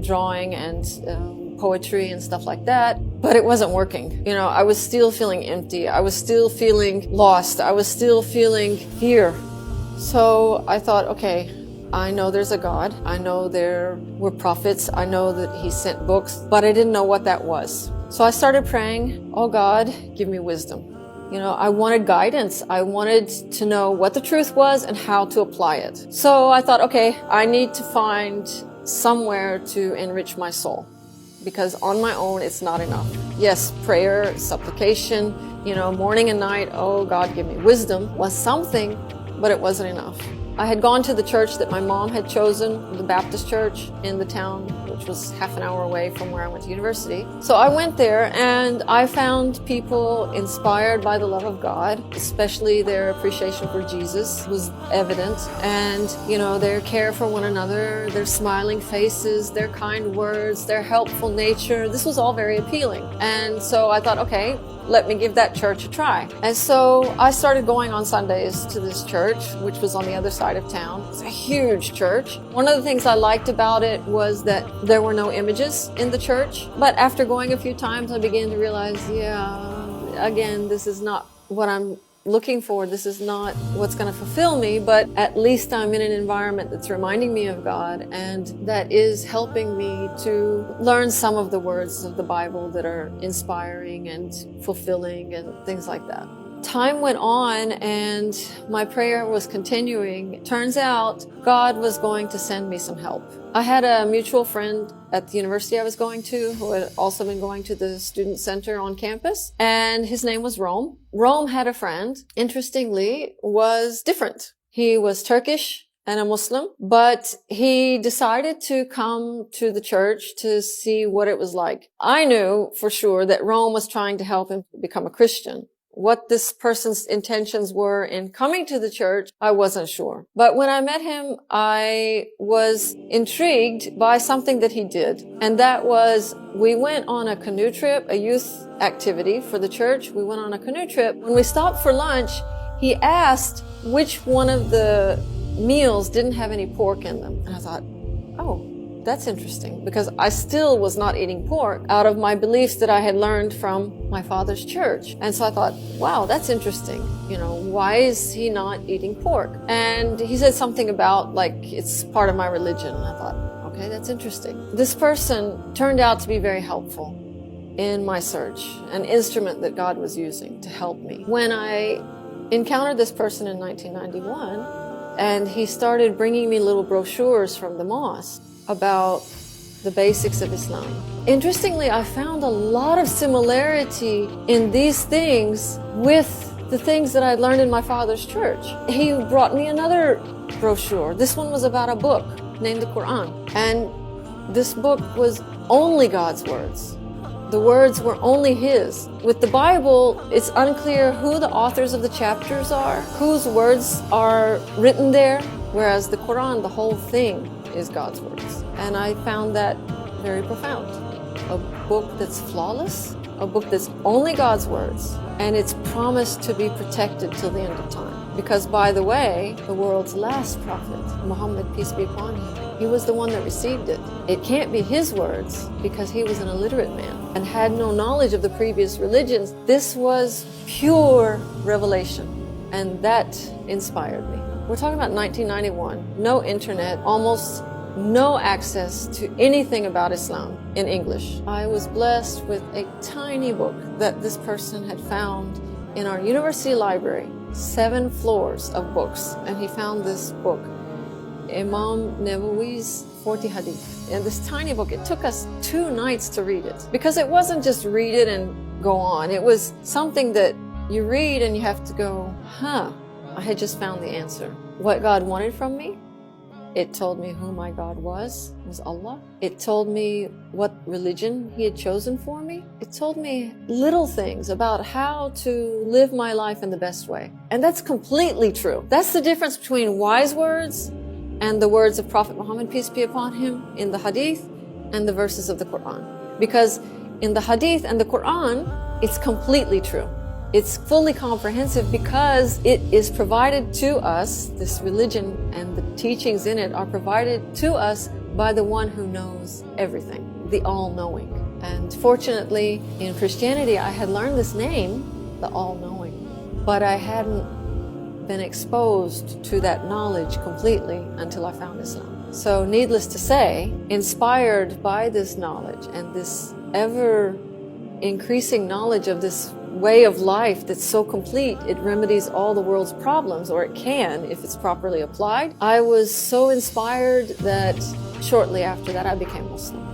drawing and poetry and stuff like that, but it wasn't working. You know, I was still feeling empty. I was still feeling lost. I was still feeling fear. So I thought, okay, I know there's a God. I know there were prophets. I know that he sent books, but I didn't know what that was. So I started praying, oh God, give me wisdom. You know, I wanted guidance. I wanted to know what the truth was and how to apply it. So I thought, okay, I need to find somewhere to enrich my soul, because on my own, it's not enough. Yes, prayer, supplication, you know, morning and night, oh God, give me wisdom, was something, but it wasn't enough. I had gone to the church that my mom had chosen, the Baptist church in the town, which was half an hour away from where I went to university. So I went there and I found people inspired by the love of God, especially their appreciation for Jesus was evident. And, you know, their care for one another, their smiling faces, their kind words, their helpful nature. This was all very appealing. And so I thought, okay, let me give that church a try. And so I started going on Sundays to this church, which was on the other side of town. It's a huge church. One of the things I liked about it was that there were no images in the church. But after going a few times, I began to realize, yeah, again, this is not what I'm looking for. This is not what's going to fulfill me, but at least I'm in an environment that's reminding me of God and that is helping me to learn some of the words of the Bible that are inspiring and fulfilling and things like that. Time went on and my prayer was continuing. Turns out God was going to send me some help. I had a mutual friend at the university I was going to who had also been going to the student center on campus, and his name was Rome. Rome had a friend, interestingly, was different. He was Turkish and a Muslim, but he decided to come to the church to see what it was like. I knew for sure that Rome was trying to help him become a Christian. What this person's intentions were in coming to the church, I wasn't sure. But when I met him, I was intrigued by something that he did. And that was, we went on a canoe trip, a youth activity for the church. We went on a canoe trip. When we stopped for lunch, he asked which one of the meals didn't have any pork in them. And I thought, oh, that's interesting, because I still was not eating pork out of my beliefs that I had learned from my father's church. And so I thought, wow, that's interesting. You know, why is he not eating pork? And he said something about, like, it's part of my religion. And I thought, okay, that's interesting. This person turned out to be very helpful in my search, an instrument that God was using to help me. When I encountered this person in 1991, and he started bringing me little brochures from the mosque about the basics of Islam. Interestingly, I found a lot of similarity in these things with the things that I'd learned in my father's church. He brought me another brochure. This one was about a book named the Quran. And this book was only God's words. The words were only His. With the Bible, it's unclear who the authors of the chapters are, whose words are written there, whereas the Quran, the whole thing, is God's words. And I found that very profound. A book that's flawless, a book that's only God's words, and it's promised to be protected till the end of time. Because, by the way, the world's last prophet, Muhammad, peace be upon him, he was the one that received it. It can't be his words because he was an illiterate man and had no knowledge of the previous religions. This was pure revelation, and that inspired me. We're talking about 1991, no internet, almost no access to anything about Islam in English. I was blessed with a tiny book that this person had found in our university library, 7 floors of books, and he found this book, Imam Nawawi's 40 Hadith. And this tiny book, it took us 2 nights to read it, because it wasn't just read it and go on. It was something that you read and you have to go, I had just found the answer. What God wanted from me, it told me who my God was Allah. It told me what religion He had chosen for me. It told me little things about how to live my life in the best way. And that's completely true. That's the difference between wise words and the words of Prophet Muhammad, peace be upon him, in the Hadith and the verses of the Quran. Because in the Hadith and the Quran, it's completely true. It's fully comprehensive because it is provided to us, this religion and the teachings in it are provided to us by the one who knows everything, the all-knowing. And fortunately, in Christianity, I had learned this name, the all-knowing, but I hadn't been exposed to that knowledge completely until I found Islam. So needless to say, inspired by this knowledge and this ever increasing knowledge of this way of life that's so complete, it remedies all the world's problems, or it can if it's properly applied. I was so inspired that shortly after that I became Muslim.